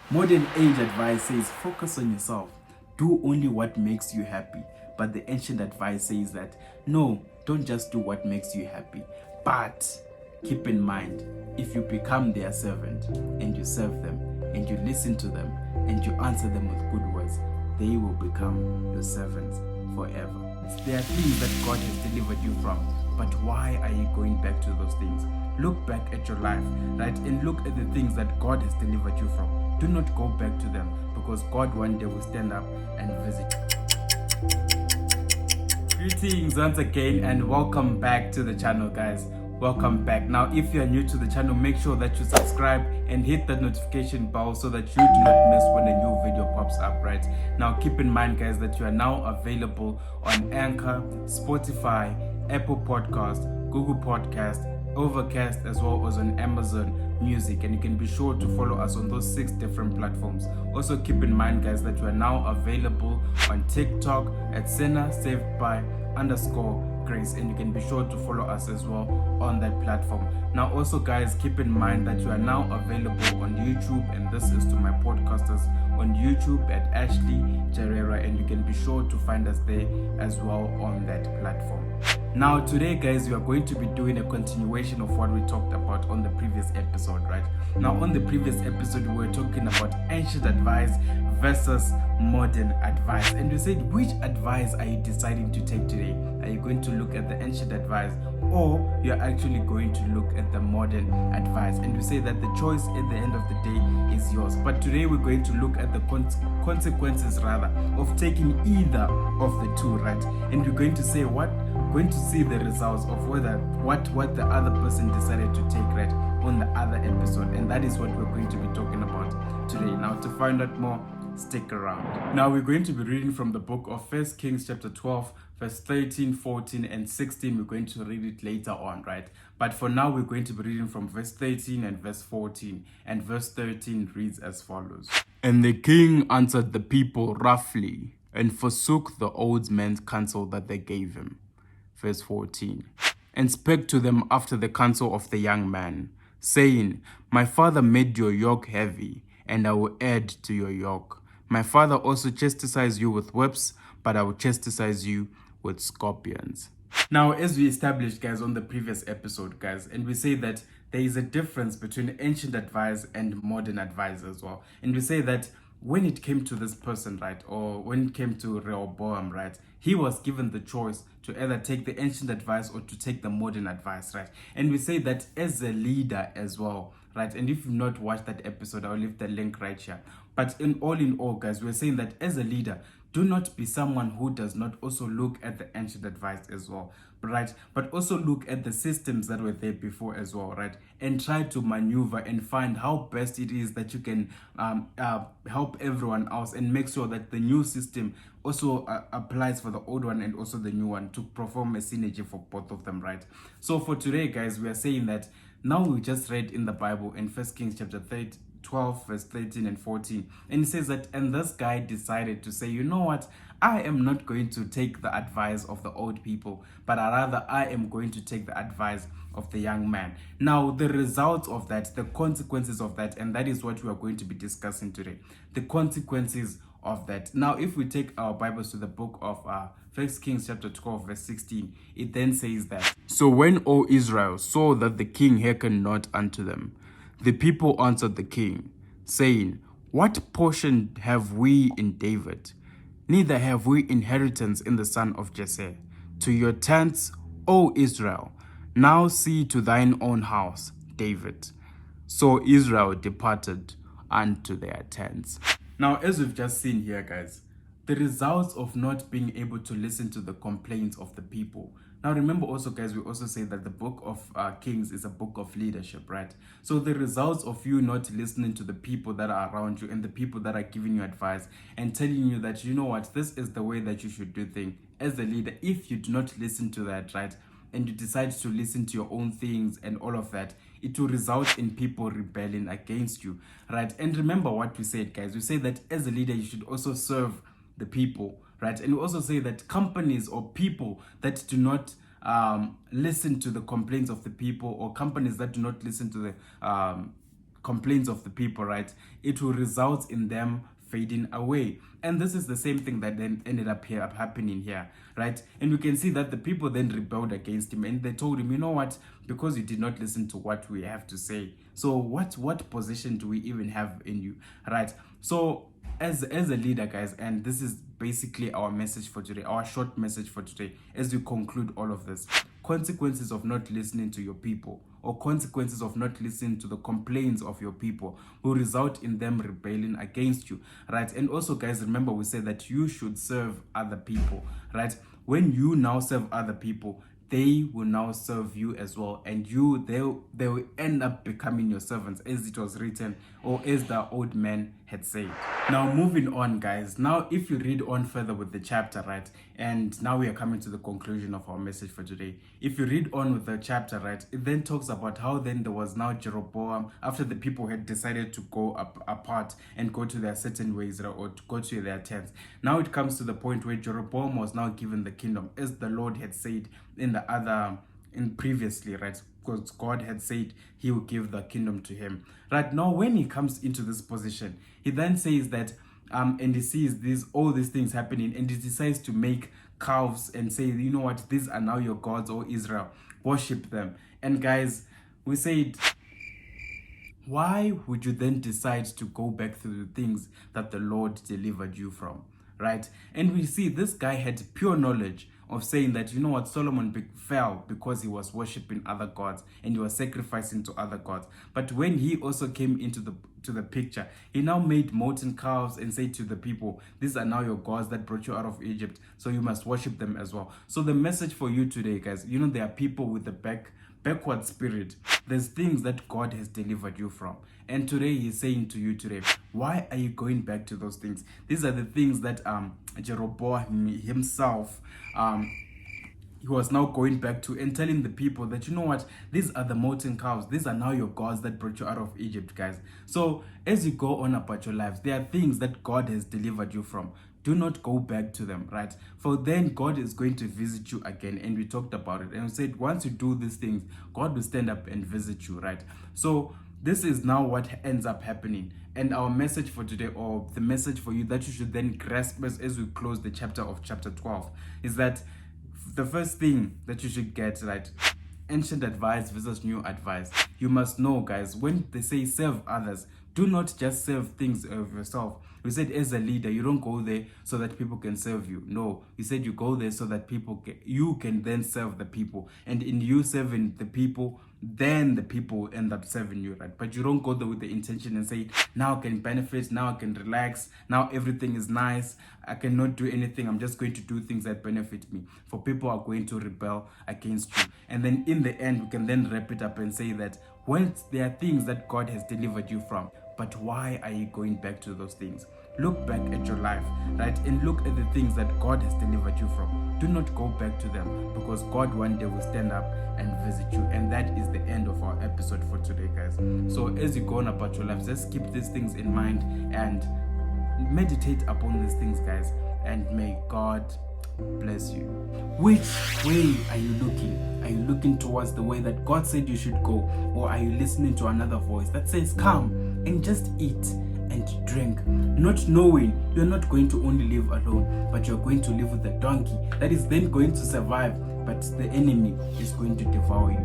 Modern age advice says focus on yourself, do only what makes you happy. But the ancient advice says that no, don't just do what makes you happy, but keep in mind, if you become their servant and you serve them and you listen to them and you answer them with good words, they will become your servants forever. There are things that God has delivered you from, but why are you going back to those things? Look back at your life, right? And look at the things that God has delivered you from. Do not go back to them, because God one day will stand up and visit you. Greetings once again and welcome back to the channel, guys. Welcome back. Now, if you are new to the channel, make sure that you subscribe and hit that notification bell so that you do not miss when a new video pops up, right? Now, keep in mind, guys, that you are now available on Anchor, Spotify, Apple Podcast, Google Podcast, Overcast, as well as on Amazon Music, and you can be sure to follow us on those 6 different platforms. Also keep in mind, guys, that we are now available on TikTok at Sinner Saved by _Grace, and you can be sure to follow us as well on that platform. Now also, guys, keep in mind that you are now available on YouTube, and this is to my podcasters on YouTube at Ashley Jarera, and you can be sure to find us there as well on that platform. Now today, guys, we are going to be doing a continuation of what we talked about on the previous episode, right? Now on the previous episode, we were talking about ancient advice versus modern advice, and we said, which advice are you deciding to take today? Are you going to look at the ancient advice, or you're actually going to look at the modern advice? And we say that the choice at the end of the day is yours. But today we're going to look at the consequences rather of taking either of the two, right? And we're going to say going to see the results of whether what the other person decided to take, right, on the other episode. And that is what we're going to be talking about today. Now, to find out more, stick around. Now we're going to be reading from the book of 1 Kings chapter 12 verse 13, 14 and 16. We're going to read it later on, right? But for now, we're going to be reading from verse 13 and verse 14. And verse 13 reads as follows. And the king answered the people roughly and forsook the old man's counsel that they gave him. Verse 14. And spake to them after the counsel of the young man, saying, My father made your yoke heavy, and I will add to your yoke. My father also chastised you with whips, but I will chastise you with scorpions. Now, as we established, guys, on the previous episode, guys, and we say that there is a difference between ancient advice and modern advice as well. And we say that when it came to this person, right, or when it came to Rehoboam, right, he was given the choice to either take the ancient advice or to take the modern advice, right? And we say that as a leader as well, right? And if you've not watched that episode, I'll leave the link right here. But in all, guys, we're saying that as a leader, do not be someone who does not also look at the ancient advice as well, right? But also look at the systems that were there before as well, right? And try to maneuver and find how best it is that you can help everyone else, and make sure that the new system also applies for the old one and also the new one, to perform a synergy for both of them, right? So for today, guys, we are saying that now we just read in the Bible in 1 Kings chapter 12 verse 13 and 14, and it says that, and this guy decided to say, you know what, I am not going to take the advice of the old people, but rather I am going to take the advice of the young man. Now the results of that, the consequences of that, and that is what we are going to be discussing today, the consequences of that. Now if we take our Bibles to the book of 1 Kings chapter 12 verse 16, it then says that, so when all Israel saw that the king hearkened not unto them, the people answered the king, saying, What portion have we in David? Neither have we inheritance in the son of Jesse. To your tents, O Israel, now see to thine own house, David. So Israel departed unto their tents. Now, as we've just seen here, guys, the results of not being able to listen to the complaints of the people. Now remember also, guys, we also say that the book of Kings is a book of leadership, right? So the results of you not listening to the people that are around you and the people that are giving you advice and telling you that, you know what, this is the way that you should do things as a leader. If you do not listen to that, right, and you decide to listen to your own things and all of that, it will result in people rebelling against you, right? And remember what we said, guys. We say that as a leader, you should also serve the people, right? And we also say that companies or people that do not listen to the complaints of the people, or companies that do not listen to the complaints of the people, right, it will result in them fading away. And this is the same thing that then ended up happening here, right? And we can see that the people then rebelled against him, and they told him, you know what, because you did not listen to what we have to say, so what position do we even have in you, right? So as a leader, guys, and this is basically our message for today, our short message for today, as we conclude all of this: consequences of not listening to your people, or consequences of not listening to the complaints of your people, will result in them rebelling against you, right? And also, guys, remember we said that you should serve other people, right? When you now serve other people, they will now serve you as well, and they will end up becoming your servants, as it was written, or as the old man had said. Now moving on, guys, now if you read on further with the chapter, right, and now we are coming to the conclusion of our message for today. If you read on with the chapter, right, it then talks about how then there was now Jeroboam, after the people had decided to go apart and go to their certain ways, or to go to their tents. Now it comes to the point where Jeroboam was now given the kingdom, as the Lord had said in previously, right? Because God had said he will give the kingdom to him. Right now, when he comes into this position, he then says that and he sees all these things happening, and he decides to make calves and say, you know what, these are now your gods, O Israel, worship them. And guys, we said, why would you then decide to go back to the things that the Lord delivered you from, right? And we see this guy had pure knowledge of saying that, you know what, Solomon fell because he was worshiping other gods and he was sacrificing to other gods. But when he also came into the picture, he now made molten calves and said to the people, these are now your gods that brought you out of Egypt, so you must worship them as well. So the message for you today, guys, you know, there are people with the backward spirit. There's things that God has delivered you from, and today he's saying to you today, why are you going back to those things? These are the things that Jeroboam himself he was now going back to, and telling the people that, you know what, these are the molten calves, these are now your gods that brought you out of Egypt, guys. So as you go on about your lives, there are things that God has delivered you from. Do not go back to them, right? For then God is going to visit you again, and we talked about it, and we said once you do these things, God will stand up and visit you, right? So this is now what ends up happening. And our message for today, or the message for you that you should then grasp as we close the chapter of chapter 12, is that the first thing that you should get, right, ancient advice versus new advice. You must know, guys, when they say serve others, do not just serve things of yourself. We said as a leader, you don't go there so that people can serve you. No, you said you go there so that you can then serve the people. And in you serving the people, then the people end up serving you, right? But you don't go there with the intention and say, now I can benefit, now I can relax, now everything is nice, I cannot do anything, I'm just going to do things that benefit me. For people are going to rebel against you. And then in the end, we can then wrap it up and say that, well, there are things that God has delivered you from, but why are you going back to those things? Look back at your life, right? And look at the things that God has delivered you from. Do not go back to them, because God one day will stand up and visit you. And that is the end of our episode for today, guys. So as you go on about your lives, just keep these things in mind and meditate upon these things, guys. And may God bless you. Which way are you looking? Are you looking towards the way that God said you should go? Or are you listening to another voice that says, come and just eat and drink, not knowing you're not going to only live alone, but you're going to live with a donkey that is then going to survive, but the enemy is going to devour you?